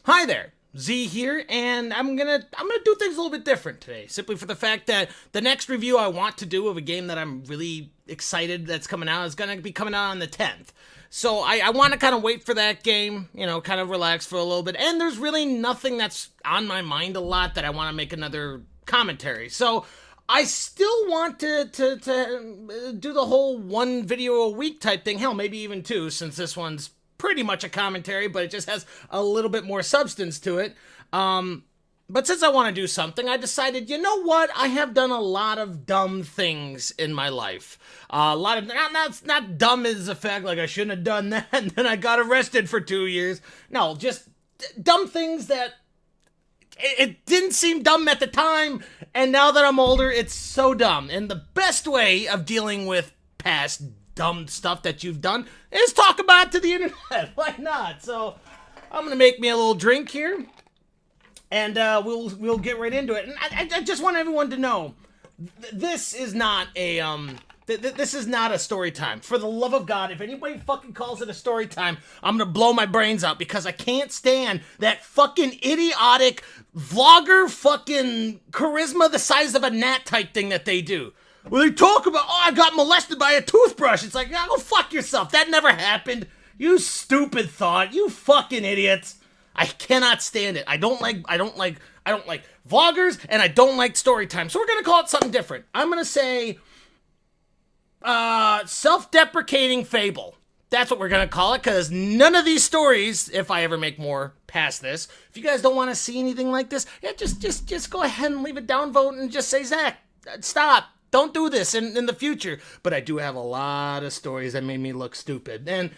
Hi there, Z here, and I'm gonna do things a little bit different today, simply for the fact that the next review I want to do of a game that I'm really excited that's coming out is gonna be coming out on the 10th. So I want to kind of wait for that game, kind of relax for a little bit, and there's really nothing that's on my mind a lot that I want to make another commentary. So I still want to do the whole one video a week type thing. Hell, maybe even two, since this one's pretty much a commentary, but it just has a little bit more substance to it. But since I want to do something, I decided, you know what? I have done a lot of dumb things in my life. A lot of, not dumb as a fact, like I shouldn't have done that, and then I got arrested for 2 years. No, just dumb things that it didn't seem dumb at the time, and now that I'm older, it's so dumb. And the best way of dealing with past dumb stuff that you've done is talk about it to the internet. Why not? So I'm gonna make me a little drink here, and we'll get right into it. And I just want everyone to know, this is not a this is not a story time. For the love of God, if anybody fucking calls it a story time, I'm gonna blow my brains out, because I can't stand that fucking idiotic vlogger fucking charisma the size of a gnat type thing that they do. Well, they talk about, I got molested by a toothbrush. It's like, go fuck yourself. That never happened. You stupid thought. You fucking idiots. I cannot stand it. I don't like vloggers, and I don't like story time. So we're gonna call it something different. I'm gonna say, self-deprecating Fable. That's what we're gonna call it, because none of these stories, if I ever make more past this, if you guys don't want to see anything like this, yeah, just go ahead and leave a downvote and just say, Zach, stop. Don't do this in the future. But I do have a lot of stories that made me look stupid. And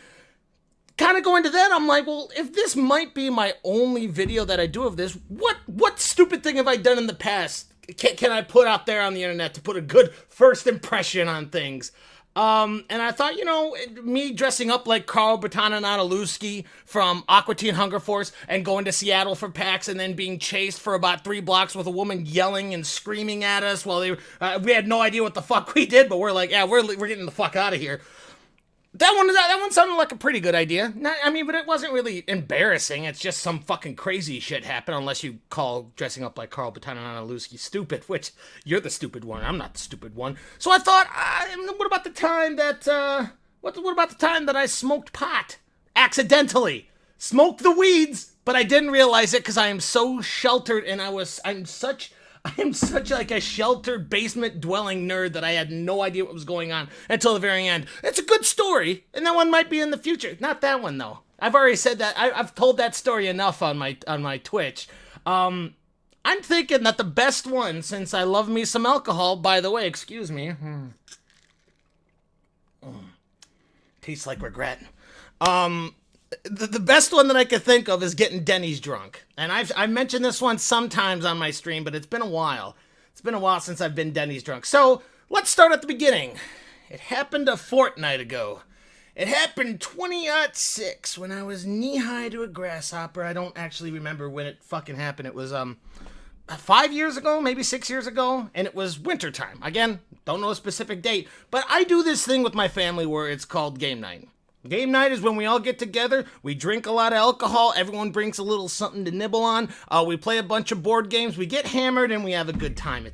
kind of going to that, I'm like, well, if this might be my only video that I do of this, what stupid thing have I done in the past can I put out there on the internet to put a good first impression on things? And I thought, me dressing up like Carl Bertana from Aqua Teen Hunger Force and going to Seattle for PAX and then being chased for about 3 blocks with a woman yelling and screaming at us while we had no idea what the fuck we did, but we're like, yeah, we're getting the fuck out of here. That one sounded like a pretty good idea. But it wasn't really embarrassing. It's just some fucking crazy shit happened, unless you call dressing up like Carl Bertana stupid, which you're the stupid one. I'm not the stupid one. So I thought, what about the time that what about the time that I smoked pot accidentally? Smoked the weeds, but I didn't realize it because I am so sheltered, and I am such like a sheltered basement dwelling nerd that I had no idea what was going on until the very end. It's a good story, and that one might be in the future. Not that one though. I've already said that. I've told that story enough on my Twitch. I'm thinking that the best one, since I love me some alcohol, by the way, excuse me. Tastes like regret. The best one that I could think of is getting Denny's drunk. And I've mentioned this one sometimes on my stream, but it's been a while. It's been a while since I've been Denny's drunk. So let's start at the beginning. It happened a fortnight ago. It happened 2006 when I was knee-high to a grasshopper. I don't actually remember when it fucking happened. It was 5 years ago, maybe 6 years ago, and it was wintertime. Again, don't know a specific date, but I do this thing with my family where it's called game night. Game night is when we all get together, we drink a lot of alcohol, everyone brings a little something to nibble on, we play a bunch of board games, we get hammered, and we have a good time.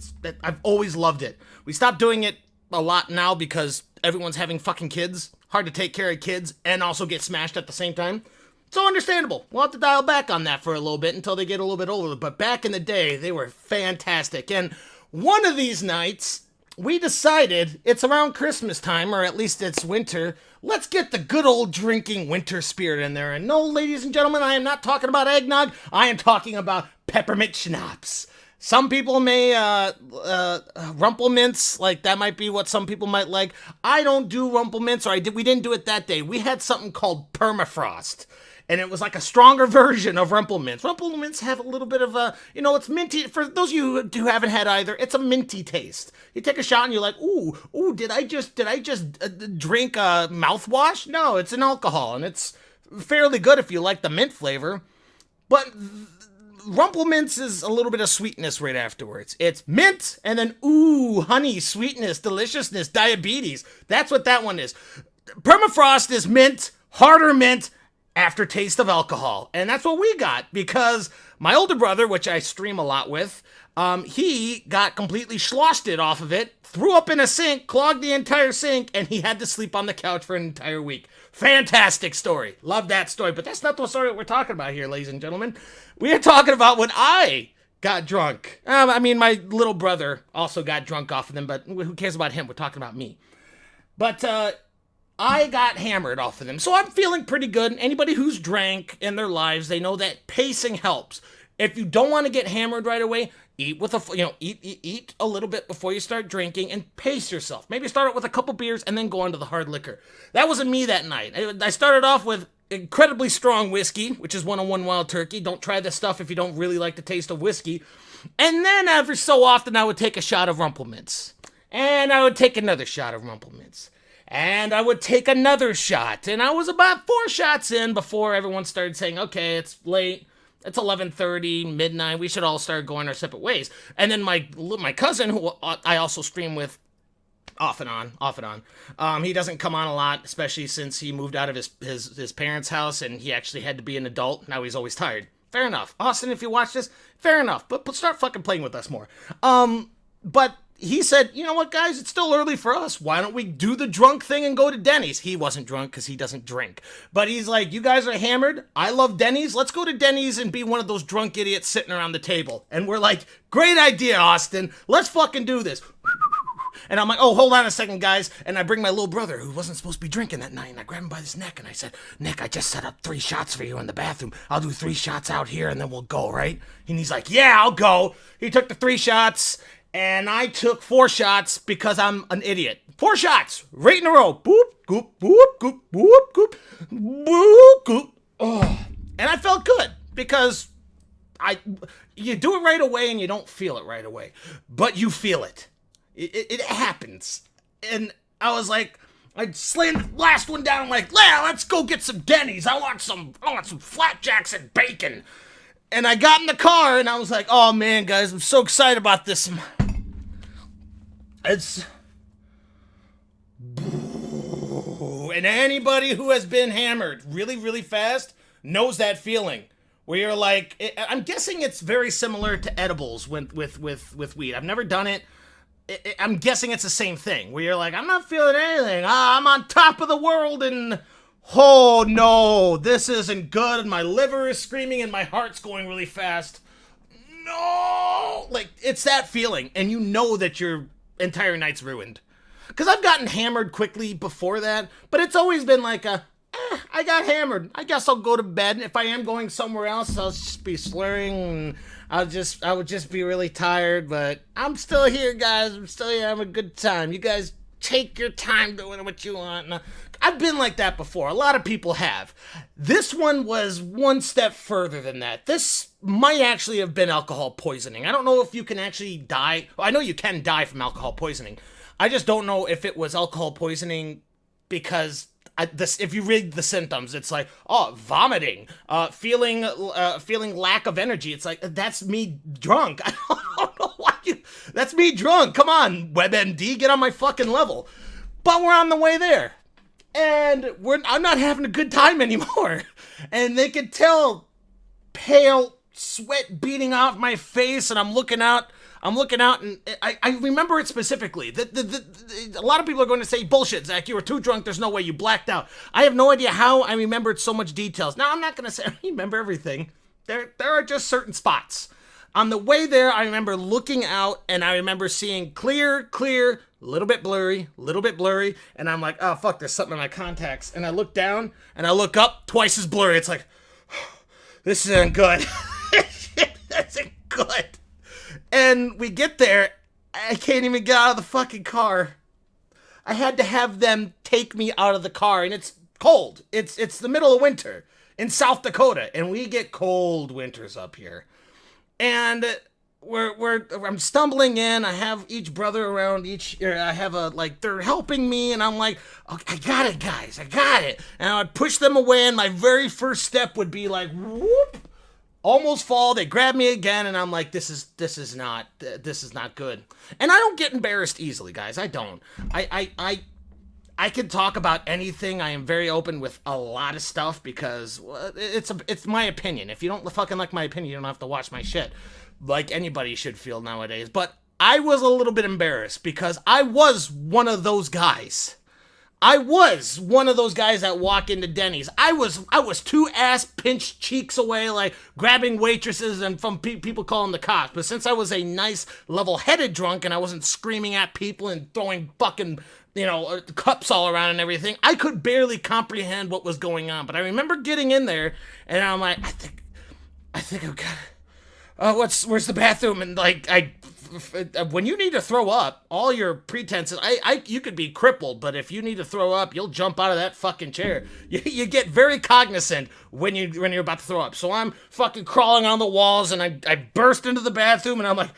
I've always loved it. We stopped doing it a lot now because everyone's having fucking kids. Hard to take care of kids and also get smashed at the same time. So understandable. We'll have to dial back on that for a little bit until they get a little bit older. But back in the day, they were fantastic. And one of these nights, we decided it's around Christmas time, or at least it's winter. Let's get the good old drinking winter spirit in there. And no, ladies and gentlemen, I am not talking about eggnog. I am talking about peppermint schnapps. Some people may, rumplemints, like that might be what some people might like. I don't do rumplemints, we didn't do it that day. We had something called permafrost. And it was like a stronger version of rumplemints. Rumplemints have a little bit of a, it's minty. For those of you who haven't had either, it's a minty taste. You take a shot and you're like, ooh, did I just drink mouthwash? No, it's an alcohol, and it's fairly good if you like the mint flavor. But rumplemints is a little bit of sweetness right afterwards. It's mint, and then honey, sweetness, deliciousness, diabetes. That's what that one is. Permafrost is mint, harder mint, aftertaste of alcohol. And that's what we got, because my older brother, which I stream a lot with, he got completely schlosted off of it, threw up in a sink, clogged the entire sink, and he had to sleep on the couch for an entire week. Fantastic story. Love that story. But that's not the story that we're talking about here, ladies and gentlemen. We are talking about when I got drunk. I mean, my little brother also got drunk off of them, but who cares about him? We're talking about me. But, I got hammered off of them, so I'm feeling pretty good. Anybody who's drank in their lives, they know that pacing helps. If you don't want to get hammered right away, eat a little bit before you start drinking and pace yourself. Maybe start out with a couple beers and then go on to the hard liquor. That wasn't me that night. I started off with incredibly strong whiskey, which is 101 Wild Turkey. Don't try this stuff if you don't really like the taste of whiskey. And then every so often I would take a shot of Rumplemints. And I would take another shot of Rumplemints. And I would take another shot. And I was about 4 shots in before everyone started saying, okay, it's late. It's 11:30, midnight. We should all start going our separate ways. And then my cousin, who I also stream with off and on. He doesn't come on a lot, especially since he moved out of his parents' house and he actually had to be an adult. Now he's always tired. Fair enough. Austin, if you watch this, fair enough. But start fucking playing with us more. But he said, you know what, guys, it's still early for us. Why don't we do the drunk thing and go to Denny's? He wasn't drunk because he doesn't drink. But he's like, you guys are hammered. I love Denny's. Let's go to Denny's and be one of those drunk idiots sitting around the table. And we're like, great idea, Austin. Let's fucking do this. And I'm like, oh, hold on a second, guys. And I bring my little brother, who wasn't supposed to be drinking that night, and I grab him by his neck, and I said, Nick, I just set up 3 shots for you in the bathroom. I'll do 3 shots out here, and then we'll go, right? And he's like, yeah, I'll go. He took the 3 shots, and I took 4 shots because I'm an idiot. 4 shots, right in a row. Boop, goop, boop, goop, boop, goop, boop, goop. Oh. And I felt good because you do it right away and you don't feel it right away, but you feel it. It happens. And I was like, I slammed the last one down. I'm like, yeah, let's go get some Denny's. I want some flapjacks and bacon. And I got in the car and I was like, oh man, guys, I'm so excited about this. And anybody who has been hammered really, really fast knows that feeling. Where you're like, I'm guessing it's very similar to edibles with weed. I've never done it. I'm guessing it's the same thing, where you're like, I'm not feeling anything. I'm on top of the world, and oh no, this isn't good, and my liver is screaming, and my heart's going really fast. No! Like, it's that feeling, and you know that your entire night's ruined. Because I've gotten hammered quickly before that, but it's always been like I got hammered. I guess I'll go to bed. If I am going somewhere else, I'll just be slurring. I would just be really tired. But I'm still here, guys. I'm still here. Having a good time. You guys take your time doing what you want. I've been like that before. A lot of people have. This one was one step further than that. This might actually have been alcohol poisoning. I don't know if you can actually die. Well, I know you can die from alcohol poisoning. I just don't know if it was alcohol poisoning because if you read the symptoms, it's like, oh, vomiting, feeling lack of energy. It's like, that's me drunk. I don't know why that's me drunk. Come on, WebMD, get on my fucking level. But we're on the way there. And I'm not having a good time anymore. And they could tell pale sweat beating off my face, and I'm looking out, and I remember it specifically. A lot of people are going to say, bullshit, Zach, you were too drunk, there's no way, you blacked out. I have no idea how I remembered so much details. Now, I'm not going to say I remember everything. There are just certain spots. On the way there, I remember looking out, and I remember seeing clear, a little bit blurry, and I'm like, oh, fuck, there's something in my contacts. And I look down, and I look up, twice as blurry. It's like, this isn't good. This isn't good. And we get there, I can't even get out of the fucking car. I had to have them take me out of the car, and it's cold. It's the middle of winter in South Dakota, and we get cold winters up here. And I'm stumbling in. I have each brother around I have they're helping me, and I'm like, okay, I got it, guys, I got it. And I would push them away, and my very first step would be like, whoop, almost fall. They grab me again, and I'm like, this is not good. And I don't get embarrassed easily, guys. I don't. I I can talk about anything. I am very open with a lot of stuff because it's my opinion. If you don't fucking like my opinion, you don't have to watch my shit like anybody should feel nowadays. But I was a little bit embarrassed because I was one of those guys. I was one of those guys that walk into Denny's. I was two ass-pinched cheeks away, like grabbing waitresses and from people calling the cops. But since I was a nice, level-headed drunk and I wasn't screaming at people and throwing fucking, cups all around and everything, I could barely comprehend what was going on. But I remember getting in there and I'm like, I think I've got where's the bathroom? And like, when you need to throw up, all your pretenses, you could be crippled, but if you need to throw up, you'll jump out of that fucking chair. You get very cognizant when you're about to throw up. So I'm fucking crawling on the walls, and I burst into the bathroom, and I'm like,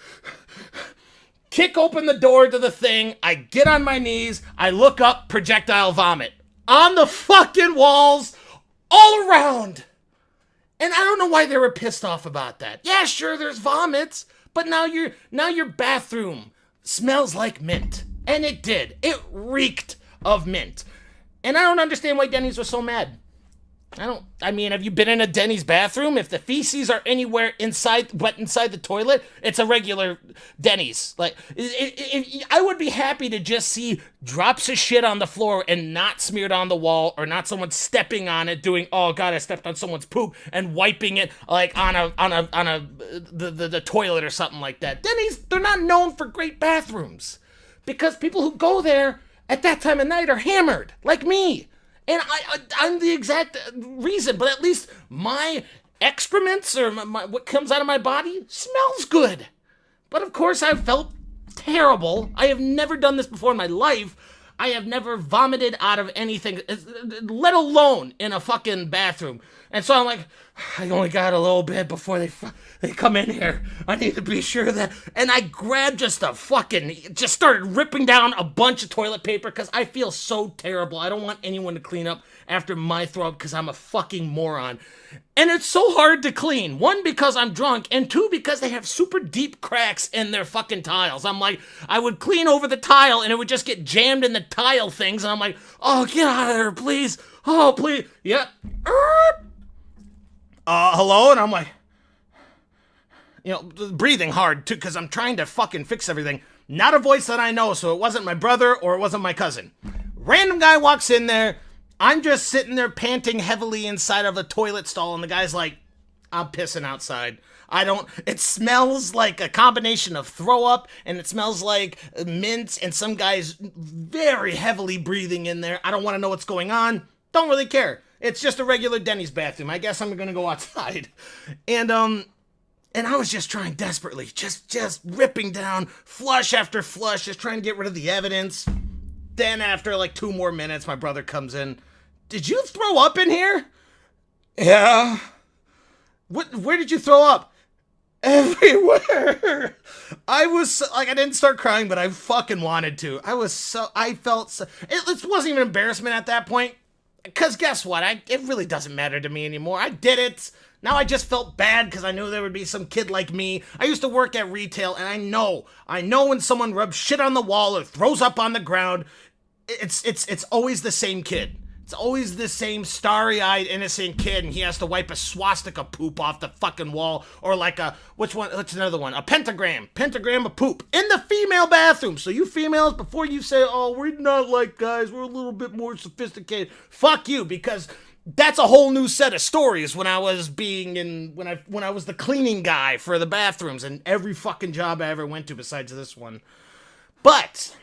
kick open the door to the thing. I get on my knees. I look up, projectile vomit on the fucking walls, all around. And I don't know why they were pissed off about that. Yeah, sure, there's vomits. But now your bathroom smells like mint. And it did. It reeked of mint. And I don't understand why Denny's was so mad. Have you been in a Denny's bathroom? If the feces are anywhere inside the toilet, it's a regular Denny's. Like, I would be happy to just see drops of shit on the floor and not smeared on the wall, or not someone stepping on it, doing, oh god, I stepped on someone's poop, and wiping it like on the toilet or something like that. Denny's, they're not known for great bathrooms because people who go there at that time of night are hammered, like me. And I'm the exact reason, but at least my excrements or what comes out of my body smells good. But of course I felt terrible. I have never done this before in my life. I have never vomited out of anything, let alone in a fucking bathroom. And so I'm like, I only got a little bit before they come in here. I need to be sure that. And I grabbed just started ripping down a bunch of toilet paper because I feel so terrible. I don't want anyone to clean up after my throw up because I'm a fucking moron. And it's so hard to clean. One, because I'm drunk, and two, because they have super deep cracks in their fucking tiles. I'm like, I would clean over the tile and it would just get jammed in the tile things. And I'm like, oh, get out of there, please. Oh, please. Yep. Hello? And I'm like, breathing hard too, because I'm trying to fucking fix everything. Not a voice that I know, so it wasn't my brother or it wasn't my cousin. Random guy walks in there. I'm just sitting there panting heavily inside of a toilet stall, and the guy's like, I'm pissing outside. It smells like a combination of throw up, and it smells like mint, and some guy's very heavily breathing in there. I don't want to know what's going on. Don't really care. It's just a regular Denny's bathroom. I guess I'm gonna go outside. And I was just trying desperately, just ripping down flush after flush, just trying to get rid of the evidence. Then after like 2 more minutes, my brother comes in. Did you throw up in here? Yeah. Where did you throw up? Everywhere. I was like, I didn't start crying, but I fucking wanted to. I felt so, it wasn't even embarrassment at that point. Because guess what? It really doesn't matter to me anymore. I did it. Now I just felt bad because I knew there would be some kid like me. I used to work at retail, and I know when someone rubs shit on the wall or throws up on the ground, it's always the same kid. It's always the same starry-eyed, innocent kid, and he has to wipe a swastika poop off the fucking wall, or like what's another one? A pentagram of poop in the female bathroom. So you females, before you say, oh, we're not like guys, we're a little bit more sophisticated, fuck you, because that's a whole new set of stories when I was when I was the cleaning guy for the bathrooms and every fucking job I ever went to besides this one. But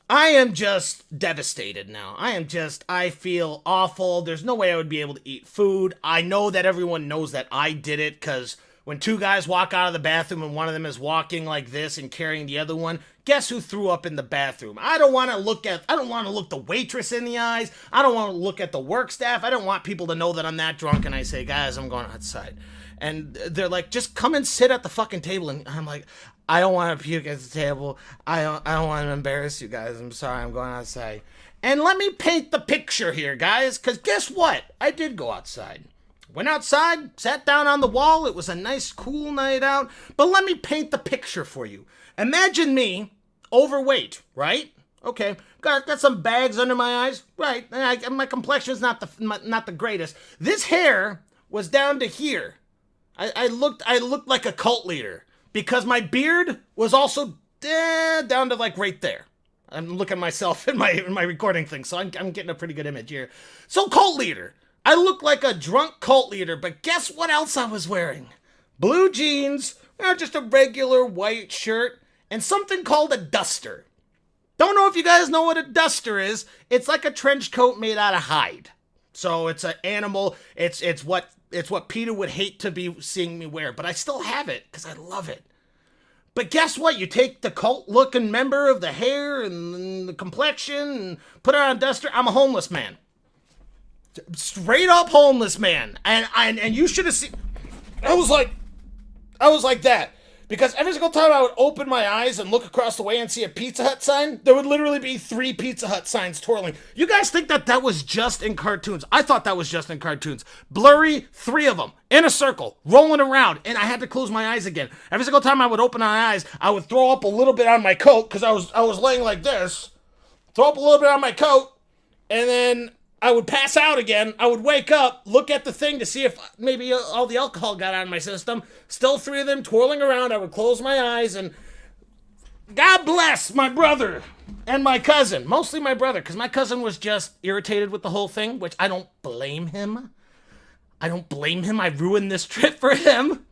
I am just devastated now. I feel awful. There's no way I would be able to eat food. I know that everyone knows that I did it, because when 2 guys walk out of the bathroom and one of them is walking like this and carrying the other one, guess who threw up in the bathroom? I don't want to look the waitress in the eyes. I don't want to look at the work staff. I don't want people to know that I'm that drunk and I say, guys, I'm going outside. And they're like, just come and sit at the fucking table. And I'm like, I don't want to puke at the table. I don't want to embarrass you guys. I'm sorry, I'm going outside. And let me paint the picture here, guys, because guess what? I did go outside. Went outside, sat down on the wall. It was a nice, cool night out. But let me paint the picture for you. Imagine me, overweight, right? Okay, got some bags under my eyes. Right, my complexion's not the greatest. This hair was down to here. I looked like a cult leader because my beard was also down to like right there. I'm looking at myself in my recording thing, so I'm getting a pretty good image here. So cult leader. I look like a drunk cult leader, but guess what else I was wearing? Blue jeans, just a regular white shirt, and something called a duster. Don't know if you guys know what a duster is. It's like a trench coat made out of hide. So it's an animal. It's what Peter would hate to be seeing me wear, but I still have it because I love it. But guess what? You take the cult-looking member of the hair and the complexion and put it on a duster. I'm a homeless man. Straight up homeless man. And you should have seen... I was like that. Because every single time I would open my eyes and look across the way and see a Pizza Hut sign, there would literally be 3 Pizza Hut signs twirling. You guys think that was just in cartoons? I thought that was just in cartoons. Blurry, 3 of them, in a circle, rolling around, and I had to close my eyes again. Every single time I would open my eyes, I would throw up a little bit on my coat, because I was laying like this, throw up a little bit on my coat, and then I would pass out again. I would wake up, look at the thing to see if maybe all the alcohol got out of my system. Still 3 of them twirling around. I would close my eyes and God bless my brother and my cousin. Mostly my brother, because my cousin was just irritated with the whole thing, which I don't blame him. I ruined this trip for him.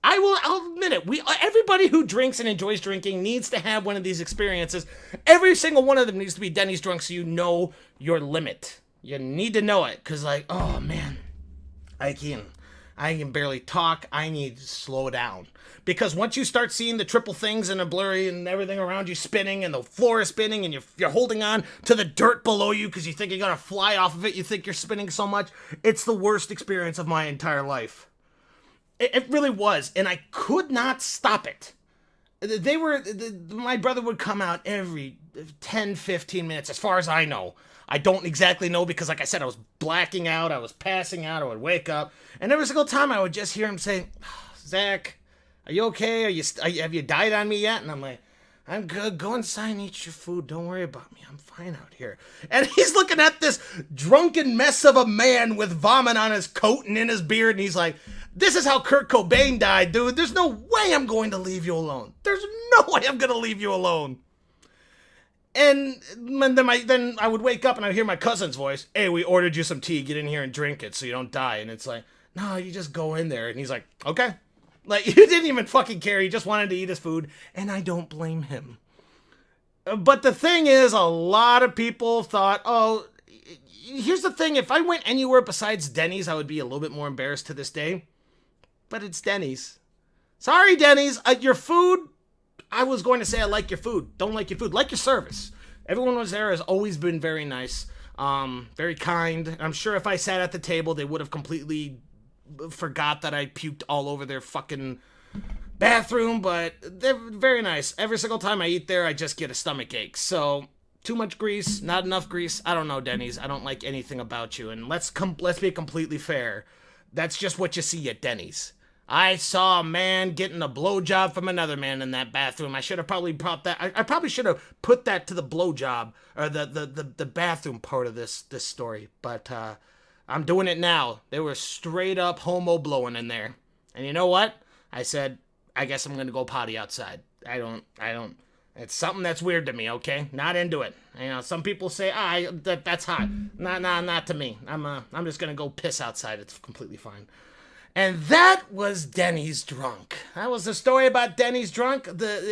I'll admit it. Everybody who drinks and enjoys drinking needs to have one of these experiences. Every single one of them needs to be Denny's drunk so you know your limit. You need to know it, because oh man, I can barely talk. I need to slow down. Because once you start seeing the triple things and the blurry and everything around you spinning and the floor is spinning and you're holding on to the dirt below you because you think you're going to fly off of it, you think you're spinning so much, it's the worst experience of my entire life. It really was, and I could not stop it. My brother would come out every 10, 15 minutes, as far as I know. I don't exactly know because, like I said, I was blacking out, I was passing out, I would wake up, and every single time I would just hear him say, Zach, are you okay? Have you died on me yet? And I'm like, I'm good. Go inside and eat your food. Don't worry about me. I'm fine out here. And he's looking at this drunken mess of a man with vomit on his coat and in his beard, and he's like, this is how Kurt Cobain died, dude. There's no way I'm going to leave you alone. There's no way I'm going to leave you alone. And then I would wake up and I'd hear my cousin's voice. Hey, we ordered you some tea. Get in here and drink it so you don't die. And it's like, no, you just go in there. And he's like, okay. Like, he didn't even fucking care. He just wanted to eat his food. And I don't blame him. But the thing is, a lot of people thought, here's the thing. If I went anywhere besides Denny's, I would be a little bit more embarrassed to this day. But it's Denny's. Sorry, Denny's. Your food... I was going to say I like your food. Don't like your food. Like your service. Everyone was there has always been very nice. Very kind. I'm sure if I sat at the table, they would have completely forgot that I puked all over their fucking bathroom. But they're very nice. Every single time I eat there, I just get a stomach ache. So, too much grease, not enough grease. I don't know, Denny's. I don't like anything about you. And let's be completely fair. That's just what you see at Denny's. I saw a man getting a blowjob from another man in that bathroom. I should have probably brought that. I probably should have put that to the blowjob or the bathroom part of this story. But I'm doing it now. They were straight up homo blowing in there. And you know what? I said, I guess I'm gonna go potty outside. I don't. It's something that's weird to me. Okay, not into it. You know, some people say, that's hot. Not to me. I'm just gonna go piss outside. It's completely fine. And that was Denny's drunk. That was the story about Denny's drunk.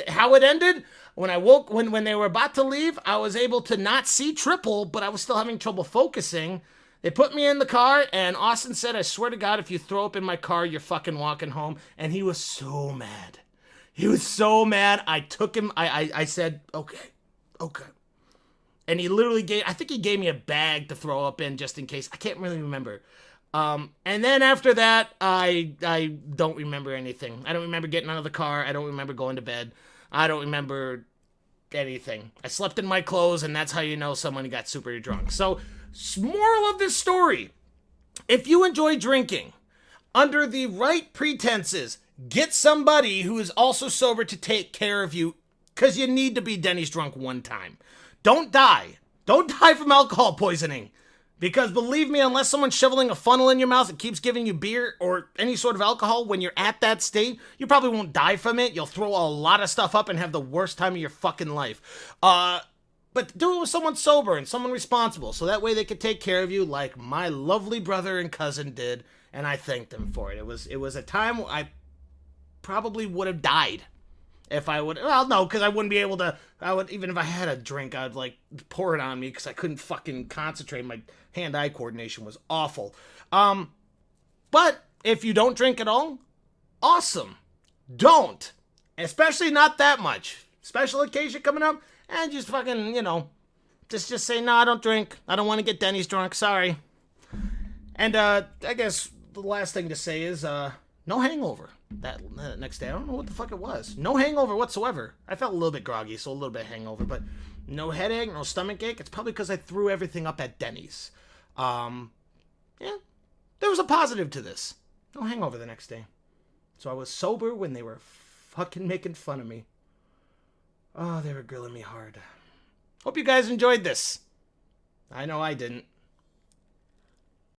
How it ended, when I woke, when they were about to leave, I was able to not see triple, but I was still having trouble focusing. They put me in the car, and Austin said, I swear to God, if you throw up in my car, you're fucking walking home. And he was so mad. He was so mad. I took him, I said, okay. And he literally I think he gave me a bag to throw up in just in case. I can't really remember. And then after that, I don't remember anything. I don't remember getting out of the car. I don't remember going to bed. I don't remember anything. I slept in my clothes, and that's how you know someone got super drunk. So, moral of this story, if you enjoy drinking, under the right pretenses, get somebody who is also sober to take care of you, because you need to be Denny's drunk one time. Don't die. Don't die from alcohol poisoning. Because believe me, unless someone's shoveling a funnel in your mouth that keeps giving you beer or any sort of alcohol when you're at that state, you probably won't die from it. You'll throw a lot of stuff up and have the worst time of your fucking life. But do it with someone sober and someone responsible, so that way they could take care of you like my lovely brother and cousin did, and I thanked them for it. It was a time I probably would have died. If I would, well, no, because I wouldn't be able to, even if I had a drink, I'd like pour it on me because I couldn't fucking concentrate. My hand-eye coordination was awful. But if you don't drink at all, awesome. Don't. Especially not that much. Special occasion coming up, and just fucking, just say, no, I don't drink. I don't want to get Denny's drunk. Sorry. And I guess the last thing to say is, no hangover. That next day, I don't know what the fuck it was. No hangover whatsoever. I felt a little bit groggy, so a little bit hangover, but no headache, no stomach ache. It's probably because I threw everything up at Denny's. Yeah, there was a positive to this. No hangover the next day. So I was sober when they were fucking making fun of me. Oh, they were grilling me hard. Hope you guys enjoyed this. I know I didn't.